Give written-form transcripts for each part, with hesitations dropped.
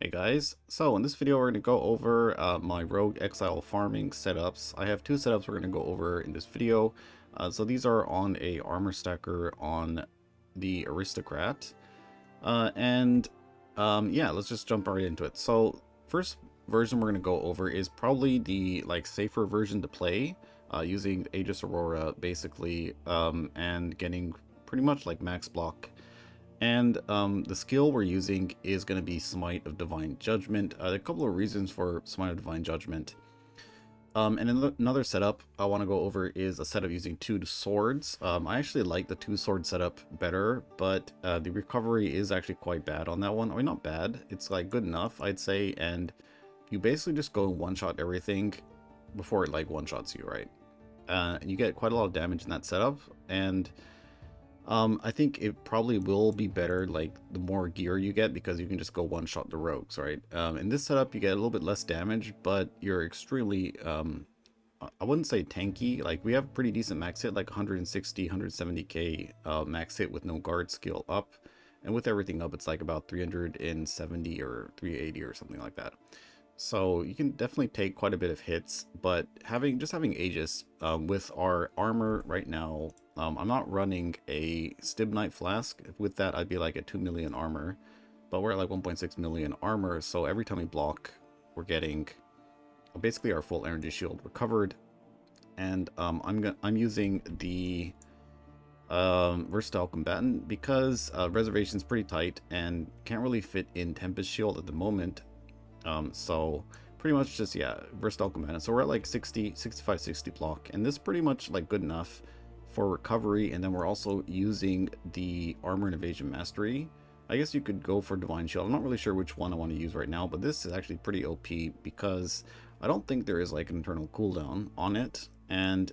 Hey guys, so in this video we're going to go over my Rogue Exile farming setups. I have two setups we're going to go over in this video. So these are on a armor stacker on the Aristocrat. Yeah, let's just jump right into it. So first version we're going to go over is probably the safer version to play using Aegis Aurora basically and getting pretty much like max block. And the skill we're using is going to be Smite of Divine Judgment. There are a couple of reasons for Smite of Divine Judgment. And another setup I want to go over is a setup using two swords. I actually like the two sword setup better, but the recovery is actually quite bad on that one. I mean, not bad. It's like good enough, I'd say. And you basically just go one-shot everything before it like one-shots you, right? And you get quite a lot of damage in that setup. And I think it probably will be better like the more gear you get because you can just go one shot the rogues, right? In this setup you get a little bit less damage, but you're extremely I wouldn't say tanky. Like we have pretty decent max hit, like 160 170k max hit with no guard skill up, and with everything up it's like about 370 or 380 or something like that. So you can definitely take quite a bit of hits, but having Aegis with our armor right now, I'm not running a Stibnite flask. With that, I'd be like at 2 million armor, but we're at like 1.6 million armor. So every time we block, we're getting basically our full energy shield recovered. And I'm using the versatile combatant because reservation is pretty tight and can't really fit in Tempest Shield at the moment. So pretty much just, yeah, versatile combatant. So we're at like 65 60 block, and this is pretty much like good enough for recovery. And then we're also using the armor and evasion mastery. I guess you could go for divine shield. I'm not really sure which one I want to use right now, but this is actually pretty OP because I don't think there is like an internal cooldown on it, and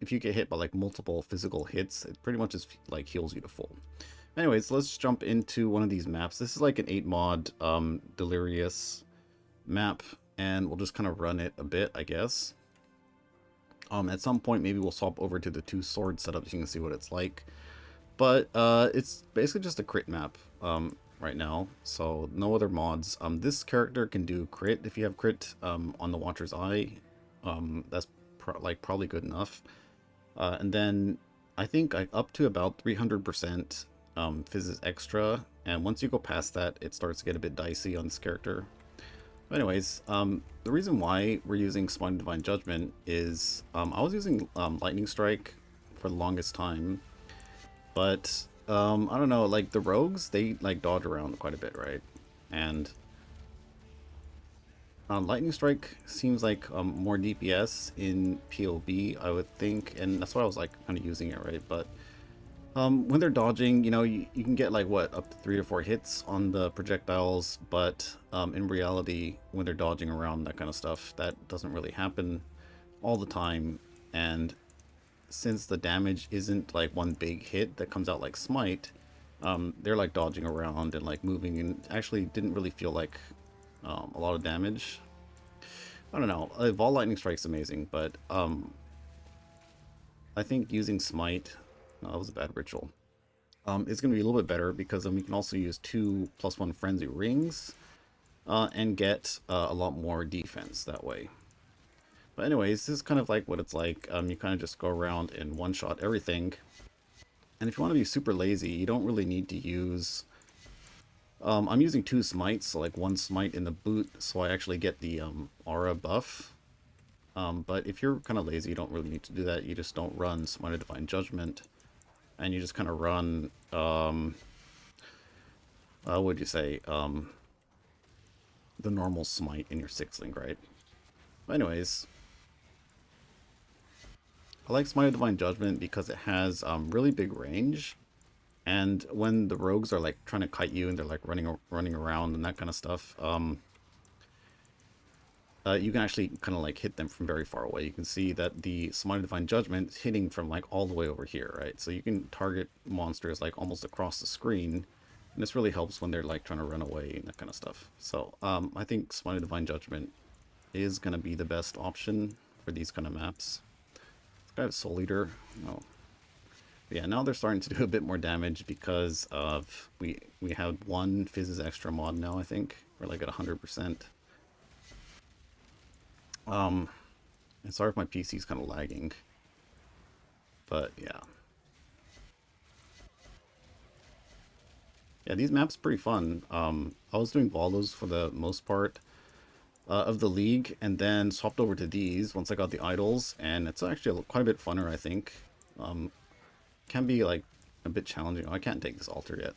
if you get hit by like multiple physical hits, it pretty much just like heals you to full. Anyways, let's jump into one of these maps. This is like an 8 mod Delirious map, and we'll just kind of run it a bit, I guess. At some point maybe we'll swap over to the two sword setup so you can see what it's like, but it's basically just a crit map right now, so no other mods. This character can do crit if you have crit on the Watcher's Eye. That's probably good enough, and then I think up to about 300% Physis extra, and once you go past that it starts to get a bit dicey on this character. But anyways, the reason why we're using Smite of Divine Judgment is I was using Lightning Strike for the longest time, but I don't know, like the rogues, they like dodge around quite a bit, right? And Lightning Strike seems like more DPS in PoB, I would think, and that's why I was like kind of using it, right? But when they're dodging, you know, you can get like what, up to 3 or 4 hits on the projectiles, but in reality, when they're dodging around that kind of stuff, that doesn't really happen all the time. And since the damage isn't like one big hit that comes out like Smite, they're like dodging around and like moving, and actually didn't really feel like a lot of damage. I don't know. Vol Lightning Strike's amazing, but I think using Smite, that was a bad ritual. It's going to be a little bit better because then we can also use 2+1 Frenzy Rings and get a lot more defense that way. But anyways, this is kind of like what it's like. You kind of just go around and one-shot everything. And if you want to be super lazy, you don't really need to use... I'm using 2 smites, so like 1 smite in the boot, so I actually get the aura buff. But if you're kind of lazy, you don't really need to do that. You just don't run Smite of Divine Judgment, and you just kind of run, what would you say, the normal smite in your 6-link, right? But anyways, I like Smite of Divine Judgment because it has really big range, and when the rogues are like trying to kite you and they're like running around and that kind of stuff, you can actually kind of like hit them from very far away. You can see that the Smite of Divine Judgment is hitting from like all the way over here, right? So you can target monsters like almost across the screen, and this really helps when they're like trying to run away and that kind of stuff. So I think Smite of Divine Judgment is going to be the best option for these kind of maps. This guy has Soul Eater. No. Yeah, now they're starting to do a bit more damage because of we have one Fizz's extra mod now, I think. We're like at 100%. And sorry if my PC's kind of lagging. But yeah. Yeah, these maps are pretty fun. I was doing Valos for the most part of the league, and then swapped over to these once I got the idols, and it's actually quite a bit funner, I think. Can be like a bit challenging. Oh, I can't take this altar yet.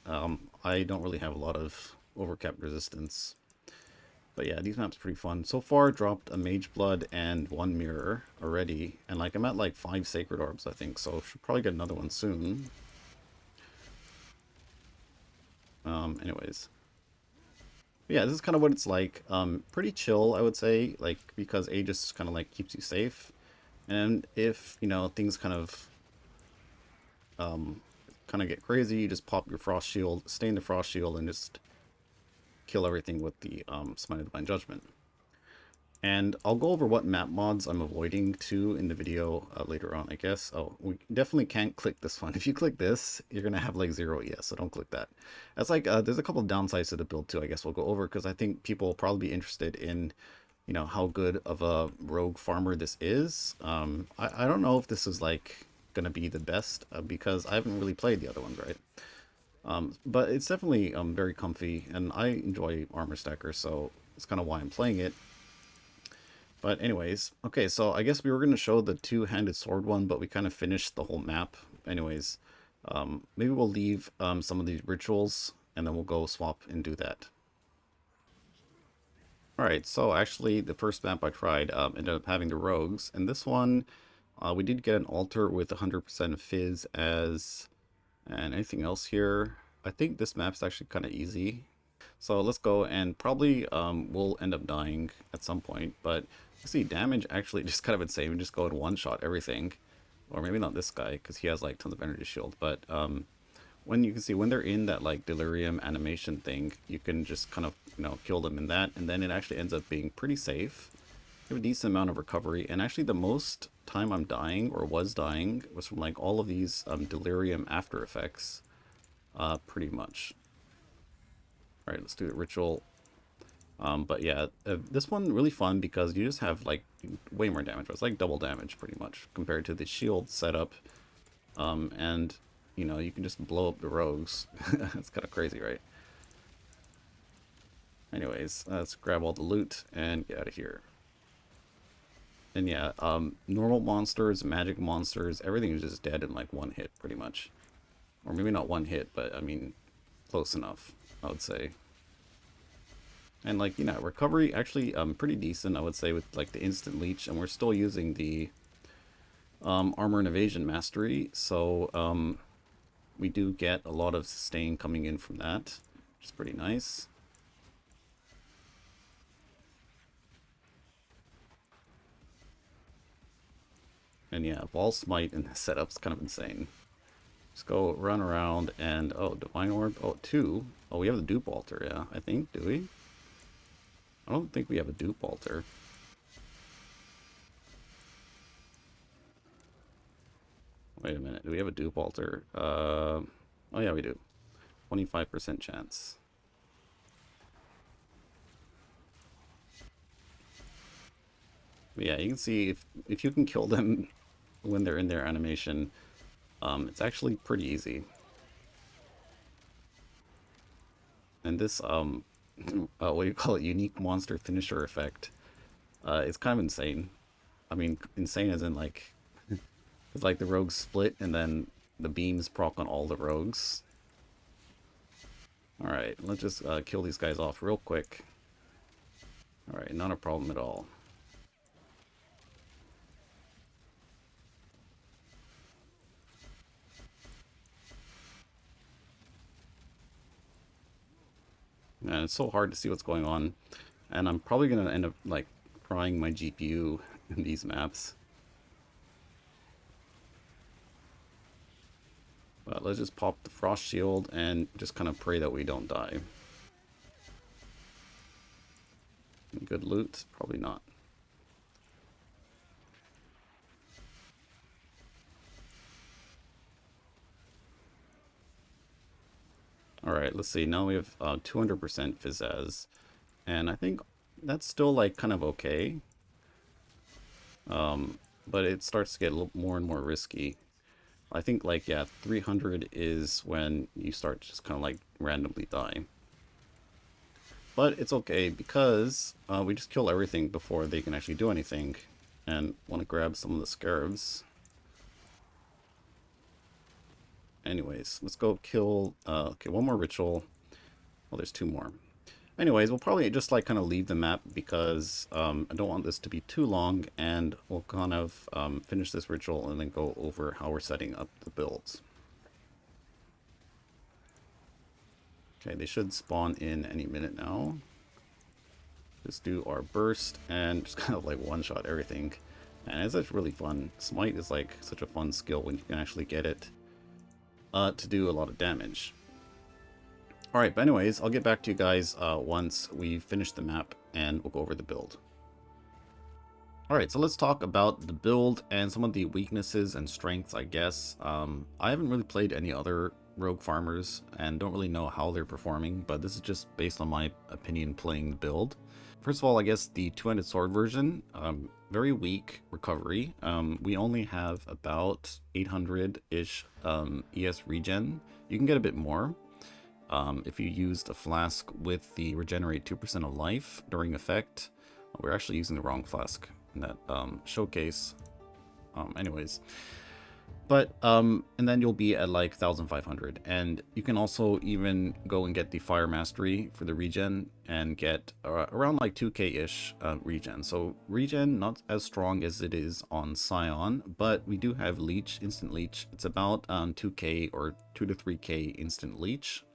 I don't really have a lot of overcapped resistance. But yeah, these maps are pretty fun. So far, dropped a Mage Blood and one Mirror already. And like I'm at like 5 Sacred Orbs, I think. So should probably get another one soon. Anyways. Yeah, this is kind of what it's like. Pretty chill, I would say. Like, because Aegis kind of like keeps you safe. And if, you know, things kind of get crazy, you just pop your Frost Shield, stay in the Frost Shield, and just kill everything with the Smite of Divine Judgment. And I'll go over what map mods I'm avoiding too in the video later on, I guess. Oh, we definitely can't click this one. If you click this, you're going to have like 0 ES, so don't click that. That's like, there's a couple of downsides to the build too, I guess we'll go over, because I think people will probably be interested in, you know, how good of a rogue farmer this is. I don't know if this is like going to be the best, because I haven't really played the other ones, right? But it's definitely very comfy, and I enjoy Armor Stacker, so it's kind of why I'm playing it. But anyways, okay, so I guess we were going to show the two-handed sword one, but we kind of finished the whole map. Anyways, maybe we'll leave some of these rituals, and then we'll go swap and do that. Alright, so actually the first map I tried ended up having the rogues, and this one we did get an altar with 100% fizz as... and anything else here. I think this map's actually kind of easy. So let's go, and probably we'll end up dying at some point, but you see damage actually just kind of insane. We just go and one-shot everything. Or maybe not this guy, because he has like tons of energy shield, but when you can see when they're in that like delirium animation thing, you can just kind of, you know, kill them in that, and then it actually ends up being pretty safe. You have a decent amount of recovery, and actually the most time I'm dying, or was dying, was from like all of these delirium after effects, pretty much. Alright, let's do the ritual. But yeah, this one really fun because you just have like way more damage. It's like double damage pretty much compared to the shield setup. And you know, you can just blow up the rogues. It's kind of crazy, right? Anyways, let's grab all the loot and get out of here. And yeah, normal monsters, magic monsters, everything is just dead in like one hit pretty much. Or maybe not one hit, but I mean, close enough, I would say. And like, you know, recovery actually pretty decent, I would say, with like the instant leech, and we're still using the armor and evasion mastery, so we do get a lot of sustain coming in from that, which is pretty nice. And yeah, Wall Smite in the setup's kind of insane. Just go run around and, oh, Divine Orb, oh, 2. Oh, we have the dupe altar, yeah, I think, do we? I don't think we have a dupe altar. Wait a minute, do we have a dupe altar? Oh yeah, we do. 25% chance. But yeah, you can see if you can kill them when they're in their animation, it's actually pretty easy. And this what do you call it, unique monster finisher effect, it's kind of insane. I mean, insane as in like it's like the rogues split and then the beams proc on all the rogues. Alright, let's just kill these guys off real quick. Alright, not a problem at all. And it's so hard to see what's going on. And I'm probably going to end up like frying my GPU in these maps. But let's just pop the Frost Shield and just kind of pray that we don't die. Good loot? Probably not. right, let's see. Now we have 200% Fizzazz. And I think that's still like kind of okay. But it starts to get a little more and more risky. I think like, yeah, 300 is when you start to just kind of like randomly die. But it's okay because we just kill everything before they can actually do anything. And want to grab some of the scarabs. Anyways, let's go kill, okay, one more ritual. Well, there's two more. Anyways, we'll probably just like kind of leave the map because I don't want this to be too long, and we'll kind of finish this ritual and then go over how we're setting up the builds. Okay, they should spawn in any minute now. Just do our burst and just kind of like one-shot everything. And it's actually really fun. Smite is like such a fun skill when you can actually get it to do a lot of damage. Alright, but anyways, I'll get back to you guys once we finish the map and we'll go over the build. Alright, so let's talk about the build and some of the weaknesses and strengths, I guess. I haven't really played any other rogue farmers and don't really know how they're performing, but this is just based on my opinion playing the build. First of all, I guess the two-handed sword version, very weak recovery. We only have about 800-ish ES regen. You can get a bit more. If you used a flask with the regenerate 2% of life during effect. We're actually using the wrong flask in that showcase. Anyways. But, and then you'll be at like 1,500. And you can also even go and get the Fire Mastery for the regen and get around like 2k-ish regen. So regen not as strong as it is on Scion, but we do have Leech, Instant Leech. It's about 2k or 2 to 3k Instant Leech.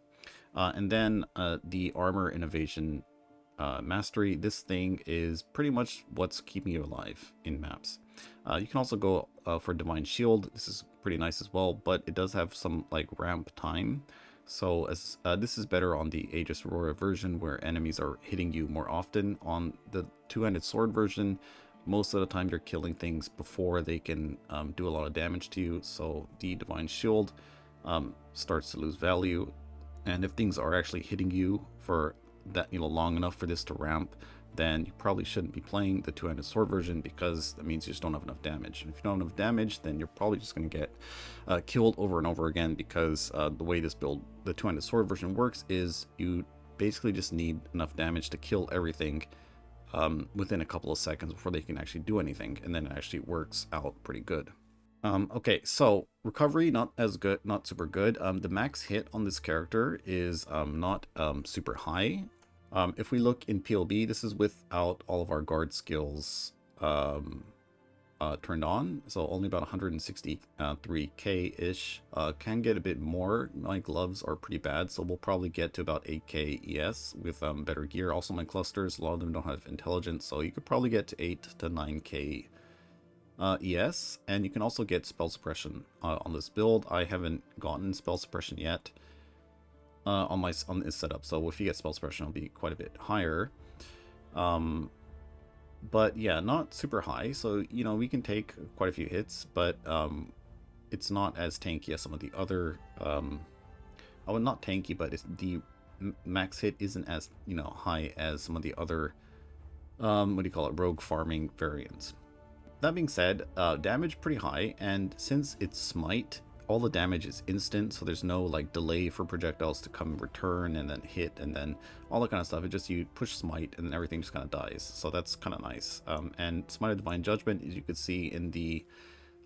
And then the Armor Innovation Mastery. This thing is pretty much what's keeping you alive in maps. You can also go for Divine Shield. This is pretty nice as well, but it does have some like ramp time. So as this is better on the Aegis Aurora version where enemies are hitting you more often. On the two-handed sword version, most of the time you're killing things before they can do a lot of damage to you. So the Divine Shield starts to lose value. And if things are actually hitting you for that, long enough for this to ramp, then you probably shouldn't be playing the two-handed sword version because that means you just don't have enough damage. And if you don't have enough damage, then you're probably just going to get killed over and over again because the way this build, the two-handed sword version works is you basically just need enough damage to kill everything within a couple of seconds before they can actually do anything. And then it actually works out pretty good. Okay, so recovery, not as good, not super good. The max hit on this character is not super high. If we look in PoB, this is without all of our guard skills turned on, so only about 163k-ish. Can get a bit more. My gloves are pretty bad, so we'll probably get to about 8k ES with better gear. Also my clusters, a lot of them don't have intelligence, so you could probably get to 8 to 9k ES, and you can also get spell suppression on this build. I haven't gotten spell suppression yet on this setup, so if you get spell suppression, it'll be quite a bit higher. But yeah, not super high, so we can take quite a few hits, but it's not as tanky as some of the other. Well, not tanky, but the max hit isn't as high as some of the other rogue farming variants. That being said, damage pretty high, and since it's smite, all the damage is instant, so there's no like delay for projectiles to come return and then hit and then all that kind of stuff. It just, you push smite and then everything just kind of dies, so that's kind of nice. And Smite of Divine Judgment, as you can see in the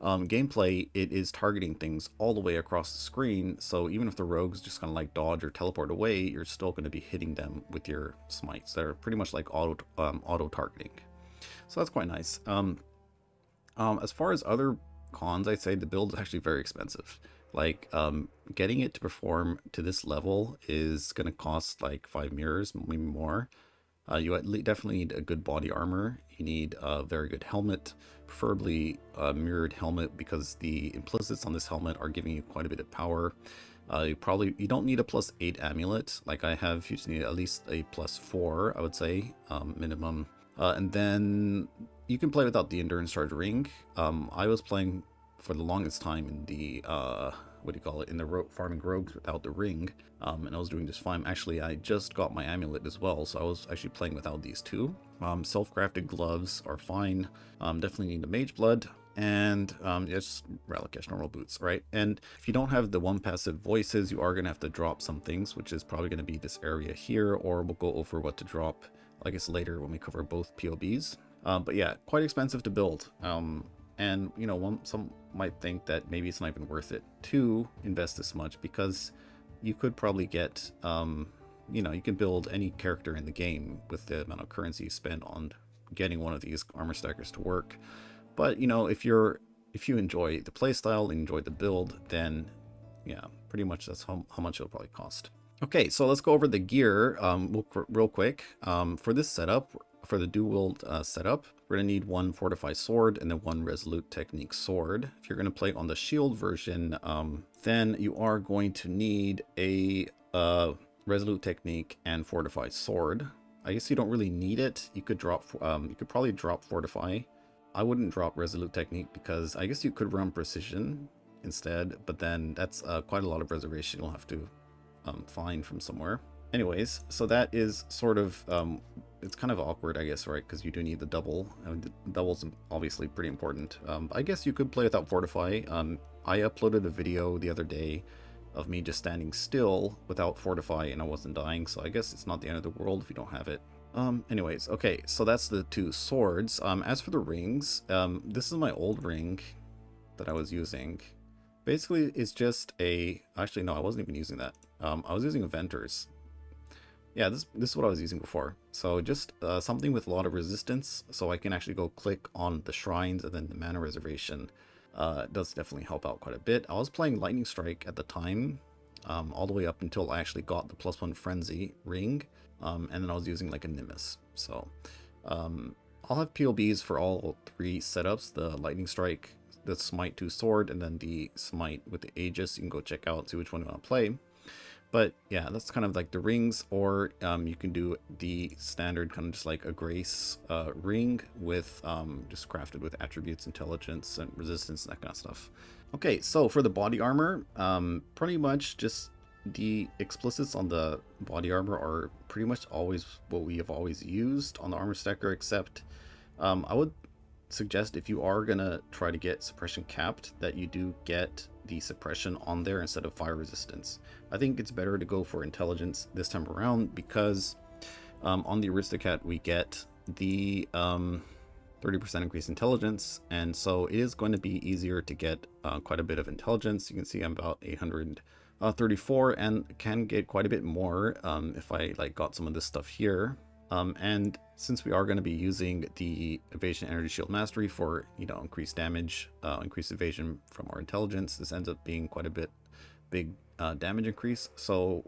gameplay, it is targeting things all the way across the screen, so even if the rogues just kind of like dodge or teleport away, you're still going to be hitting them with your smites. They're pretty much like auto targeting, so that's quite nice. As far as other cons, I'd say the build is actually very expensive. Like, getting it to perform to this level is going to cost like 5 mirrors, maybe more. You definitely need a good body armor. You need a very good helmet, preferably a mirrored helmet, because the implicits on this helmet are giving you quite a bit of power. You don't need a +8 amulet like I have. You just need at least a +4, I would say, minimum. And then you can play without the endurance charge ring. I was playing for the longest time in the what do you call it, in the farming rogues without the ring, and I was doing just fine. Actually, I just got my amulet as well, so I was actually playing without these two. Self-crafted gloves are fine. Definitely need the mage blood, and just Relicash normal boots, right? And if you don't have the one passive voices, you are going to have to drop some things, which is probably going to be this area here, or we'll go over what to drop, I guess, later when we cover both POBs. But yeah, quite expensive to build. And, you know, some might think that maybe it's not even worth it to invest this much, because you could probably get, you know, you can build any character in the game with the amount of currency you spend on getting one of these armor stackers to work. But, you know, if you enjoy the playstyle and enjoy the build, then yeah, pretty much that's how much it'll probably cost. Okay, so let's go over the gear real quick. For this setup, for the dual setup, we're going to need one fortified sword and then one resolute technique sword. If you're going to play on the shield version, then you are going to need a resolute technique and fortified sword. I guess you don't really need it. You could drop, you could probably drop fortify. I wouldn't drop resolute technique because I guess you could run precision instead, but then that's quite a lot of reservation you'll have to find from somewhere. Anyways, so that is sort of, it's kind of awkward, I guess, right? Because you do need the double. The double's obviously pretty important. I guess you could play without fortify. I uploaded a video the other day of me just standing still without fortify and I wasn't dying, so I guess it's not the end of the world if you don't have it. Anyways, okay, so that's the two swords. As for the rings, this is my old ring that I was using. Basically, it's just actually, no, I wasn't even using that. I was using Aventers. Yeah, this is what I was using before. So just something with a lot of resistance, so I can actually go click on the shrines and then the mana reservation. Does definitely help out quite a bit. I was playing Lightning Strike at the time, all the way up until I actually got the +1 Frenzy ring, and then I was using like a Nimbus. So I'll have POBs for all three setups, the Lightning Strike, the Smite 2 sword, and then the Smite with the Aegis. You can go check out, see which one you want to play. But yeah, that's kind of like the rings, or you can do the standard kind of just like a Grace ring with just crafted with attributes, intelligence, and resistance, and that kind of stuff. Okay, so for the body armor, pretty much just the explicits on the body armor are pretty much always what we have always used on the armor stacker, except I would suggest if you are gonna try to get suppression capped, that you do get the suppression on there instead of fire resistance. I think it's better to go for intelligence this time around, because on the Aristocrat we get the 30% increased intelligence, and so it is going to be easier to get quite a bit of intelligence. You can see I'm about 834 and can get quite a bit more if I like got some of this stuff here. And since we are going to be using the evasion energy shield mastery for, you know, increased damage, increased evasion from our intelligence, this ends up being quite a big damage increase. So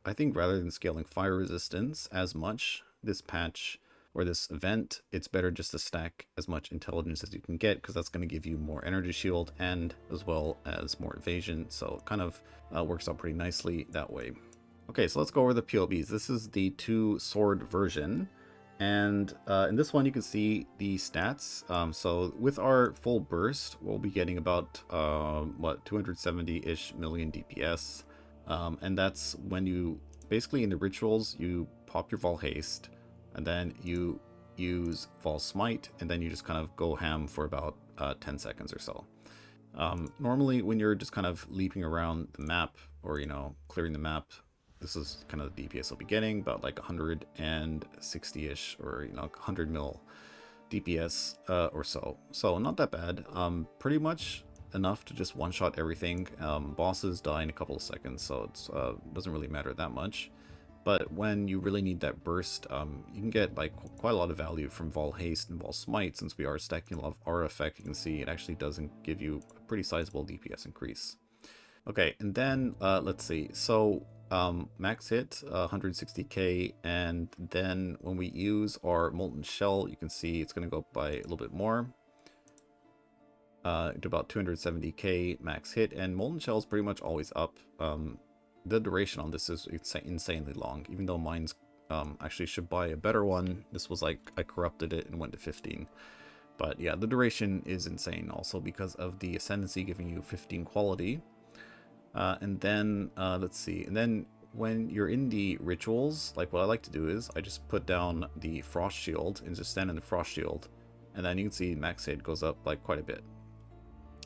I think rather than scaling fire resistance as much this patch or this event, it's better just to stack as much intelligence as you can get, because that's going to give you more energy shield and as well as more evasion. So it kind of works out pretty nicely that way. Okay, so let's go over the POBs. This is the 2 sword version, and in this one you can see the stats. So with our full burst, we'll be getting about 270-ish million DPS, and that's when you basically in the rituals you pop your Vol Haste, and then you use Vol Smite, and then you just kind of go ham for about 10 seconds or so. Normally when you're just kind of leaping around the map, or, you know, clearing the map, this is kind of the DPS you'll be getting, about like 160-ish, or, you know, 100 mil DPS or so. So not that bad. Pretty much enough to just one-shot everything. Bosses die in a couple of seconds, so it doesn't really matter that much. But when you really need that burst, you can get like quite a lot of value from Vol Haste and Vol Smite. Since we are stacking a lot of aura effect, you can see it actually doesn't give you a pretty sizable DPS increase. Okay, and then let's see. So max hit 160k, and then when we use our Molten Shell, you can see it's going to go up by a little bit more to about 270k max hit, and Molten Shell is pretty much always up. The duration on this is insanely long, even though mine's actually should buy a better one. This was like, I corrupted it and went to 15. But yeah, the duration is insane also because of the Ascendancy giving you 15 quality. And then, let's see. And then when you're in the rituals, like what I like to do is I just put down the frost shield and just stand in the frost shield. And then you can see max hit goes up like quite a bit.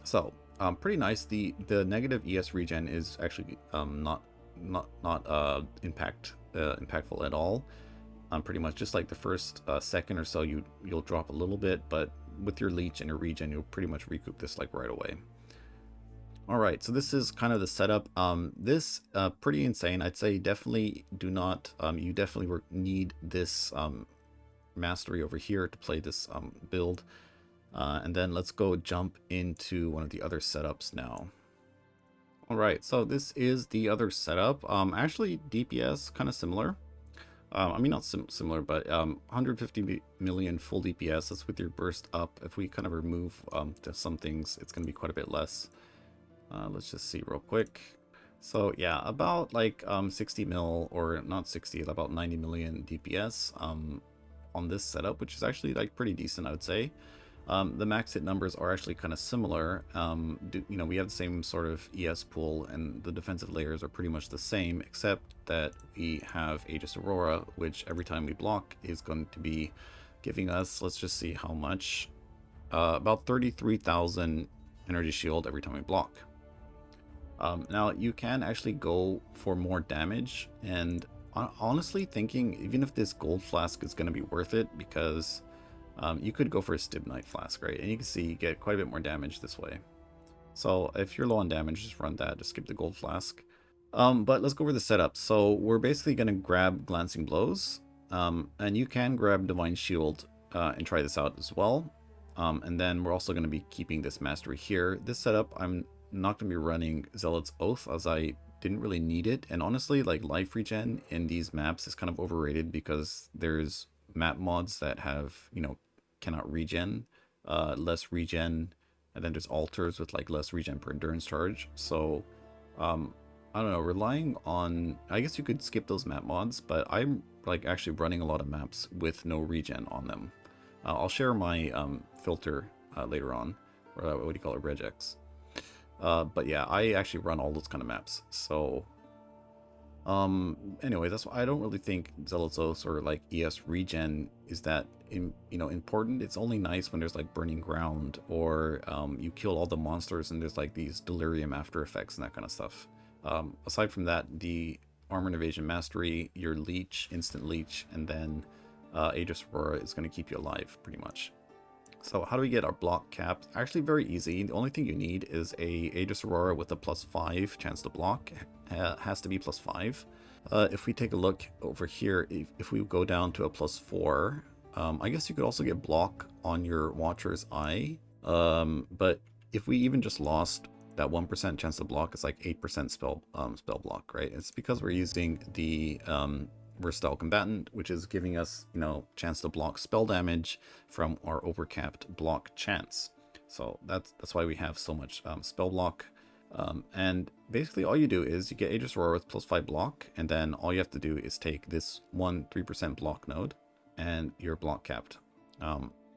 So, pretty nice. The negative ES regen is actually not impactful at all. Pretty much just like the first second or so you'll drop a little bit, but with your leech and your regen you'll pretty much recoup this like right away. All right, so this is kind of the setup. This pretty insane. I'd say definitely do not. You definitely need this mastery over here to play this build. And then let's go jump into one of the other setups now. All right, so this is the other setup. Actually, DPS kind of similar. I mean, not similar, but 150 million full DPS. That's with your burst up. If we kind of remove some things, it's going to be quite a bit less. Let's just see real quick. So yeah, about like 60 mil, or not 60, about 90 million DPS on this setup, which is actually like pretty decent, I would say. The max hit numbers are actually kind of similar. You know, we have the same sort of ES pool, and the defensive layers are pretty much the same, except that we have Aegis Aurora, which every time we block is going to be giving us, let's just see how much, about 33,000 energy shield every time we block. Now you can actually go for more damage, and honestly thinking even if this gold flask is going to be worth it, because you could go for a Stibnite flask, right? And you can see you get quite a bit more damage this way. So if you're low on damage, just run that, just skip the gold flask. But let's go over the setup. So we're basically going to grab Glancing Blows, and you can grab Divine Shield and try this out as well. And then we're also going to be keeping this mastery here. This setup, I'm not going to be running Zealot's Oath, as I didn't really need it. And honestly, like, life regen in these maps is kind of overrated, because there's map mods that have, you know, cannot regen, less regen, and then there's altars with like less regen per endurance charge. So I don't know, relying on, I guess you could skip those map mods, but I'm like actually running a lot of maps with no regen on them. I'll share my filter later on, or what do you call it, Regex. But yeah, I actually run all those kind of maps. So anyway, that's why I don't really think Zealot's Oath or like ES regen is that important. It's only nice when there's like burning ground, or you kill all the monsters and there's like these delirium after effects and that kind of stuff. Aside from that, the armor and evasion mastery, your leech, instant leech, and then Aegis Aurora is going to keep you alive pretty much. So how do we get our block capped? Actually very easy. The only thing you need is a Aegis Aurora with a +5 chance to block. Has to be +5. If we take a look over here, if we go down to a +4, I guess you could also get block on your Watcher's Eye. But if we even just lost that 1% chance to block, it's like 8% spell block, right? It's because we're using the Versatile Combatant, which is giving us, chance to block spell damage from our overcapped block chance. So that's why we have so much spell block. And basically all you do is you get Aegis Aurora with +5 block, and then all you have to do is take this 3% block node, and you're block capped.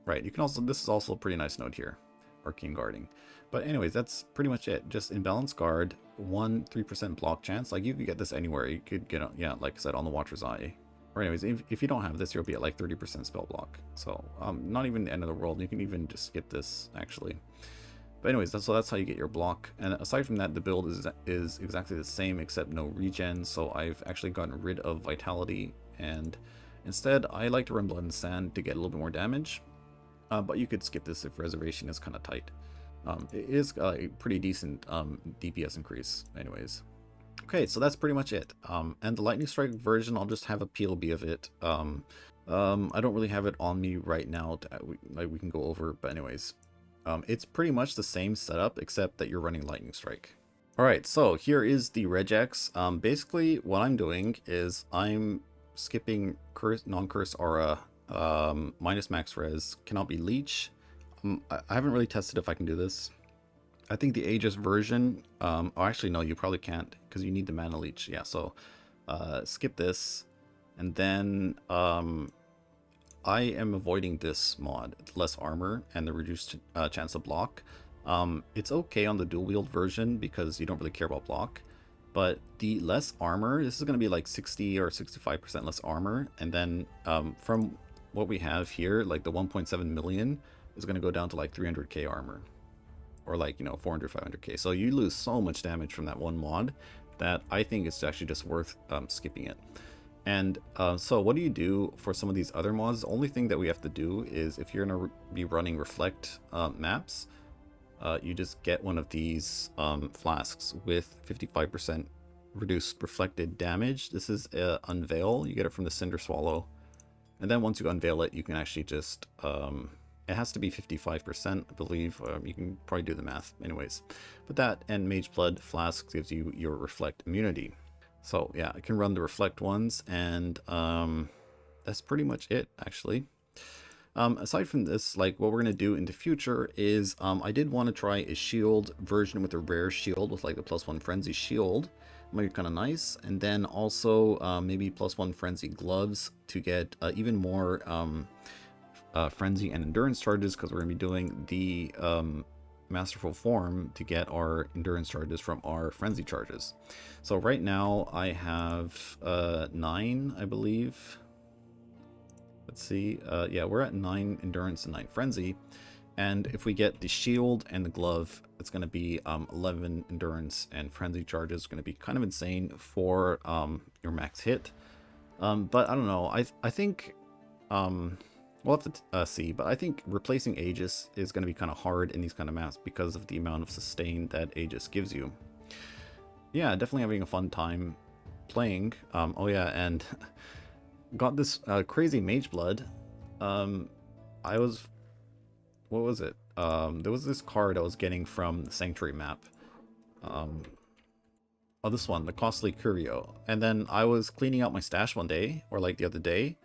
Right, you can also, this is also a pretty nice node here, Arcane Guarding. But anyways, that's pretty much it. Just Imbalanced Guard, 3% block chance. Like, you could get this anywhere. You could get, like I said, on the Watcher's Eye. Or anyways, if you don't have this, you'll be at like 30% spell block. So not even the end of the world. You can even just skip this, actually. But anyways, that's how you get your block. And aside from that, the build is exactly the same, except no regen. So I've actually gotten rid of Vitality, and instead I like to run Blood and Sand to get a little bit more damage. But you could skip this if Reservation is kind of tight. It is a pretty decent DPS increase anyways. Okay, so that's pretty much it. And the Lightning Strike version, I'll just have a PLB of it. I don't really have it on me right now we can go over, but anyways. It's pretty much the same setup, except that you're running Lightning Strike. Alright, so here is the Regex. Basically, what I'm doing is I'm skipping non-curse aura, minus max res, cannot be leech. I haven't really tested if I can do this. I think the Aegis version, oh actually no, you probably can't, because you need the mana leech. Yeah, so skip this, and then I am avoiding this mod, less armor and the reduced chance to block. It's okay on the dual wield version because you don't really care about block. But the less armor, this is going to be like 60 or 65% less armor. And then from what we have here, like the 1.7 million is going to go down to like 300k armor. Or like, 400, 500k. So you lose so much damage from that one mod that I think it's actually just worth skipping it. And so what do you do for some of these other mods? The only thing that we have to do is if you're going to be running reflect maps, you just get one of these flasks with 55% reduced reflected damage. This is Unveil. You get it from the Cinder Swallow. And then once you unveil it, you can actually just... it has to be 55%, I believe. You can probably do the math anyways. But that and Mage Blood Flask gives you your Reflect immunity. So yeah, I can run the Reflect ones, and that's pretty much it, actually. Aside from this, like what we're going to do in the future is I did want to try a shield version with a rare shield with like the +1 frenzy shield. Might be kind of nice. And then also maybe +1 frenzy gloves to get even more frenzy and endurance charges, because we're going to be doing the Masterful form to get our endurance charges from our frenzy charges. So right now I have 9, I believe. Let's see. Yeah, we're at 9 endurance and 9 frenzy. And if we get the shield and the glove, it's going to be 11 endurance and frenzy charges. It's going to be kind of insane for your max hit. But I don't know. I think we'll have to see. But I think replacing Aegis is going to be kind of hard in these kind of maps because of the amount of sustain that Aegis gives you. Yeah, definitely having a fun time playing. Oh yeah, and got this crazy Mage Blood. What was it? There was this card I was getting from the Sanctuary map. Oh, this one, the Costly Curio. And then I was cleaning out my stash one day, or like the other day,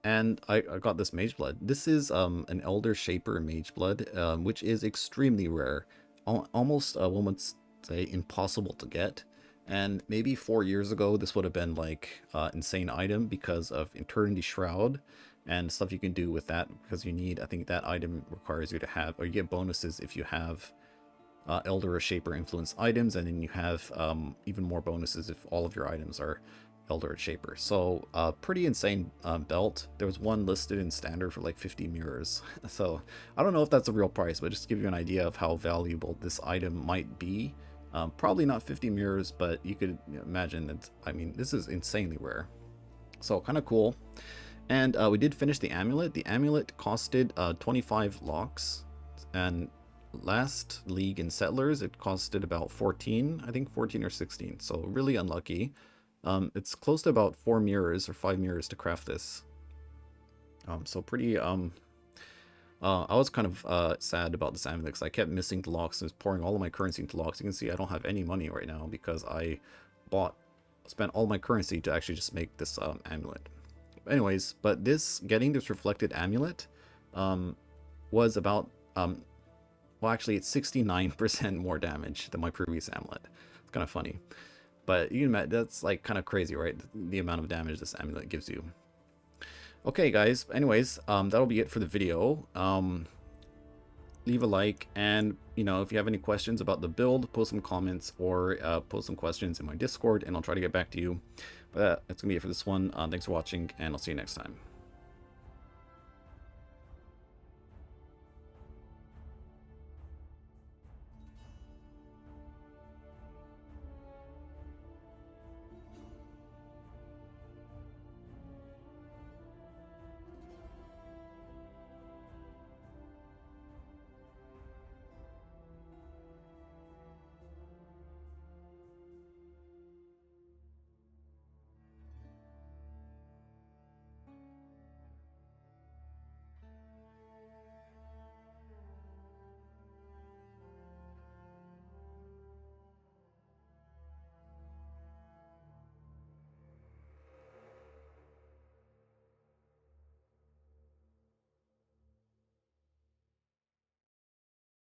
and I got this Mage Blood. This is an Elder Shaper Mage Blood, which is extremely rare. Almost, one would say, impossible to get. And maybe 4 years ago, this would have been like insane item because of Eternity Shroud and stuff you can do with that, because you need, I think that item requires you to have, or you get bonuses if you have Elder or Shaper influence items, and then you have even more bonuses if all of your items are Elder or Shaper. So pretty insane belt. There was one listed in standard for like 50 mirrors. So I don't know if that's a real price, but just to give you an idea of how valuable this item might be. Probably not 50 mirrors, but you could imagine that. I mean, this is insanely rare. So kind of cool. And we did finish the amulet. The amulet costed 25 locks, and last league in Settlers it costed about 14, I think 14 or 16. So really unlucky. It's close to about 4 mirrors or 5 mirrors to craft this. So pretty I was kind of sad about this amulet because I kept missing the locks and was pouring all of my currency into locks. You can see I don't have any money right now because I spent all my currency to actually just make this amulet. Anyways, but getting this reflected amulet was about well, actually it's 69% more damage than my previous amulet. It's kind of funny, but you can imagine that's like kind of crazy, right? The amount of damage this amulet gives you. Okay guys, anyways, that'll be it for the video. Leave a like, and if you have any questions about the build, post some comments or post some questions in my Discord, and I'll try to get back to you. But that's gonna be it for this one. Thanks for watching, and I'll see you next time.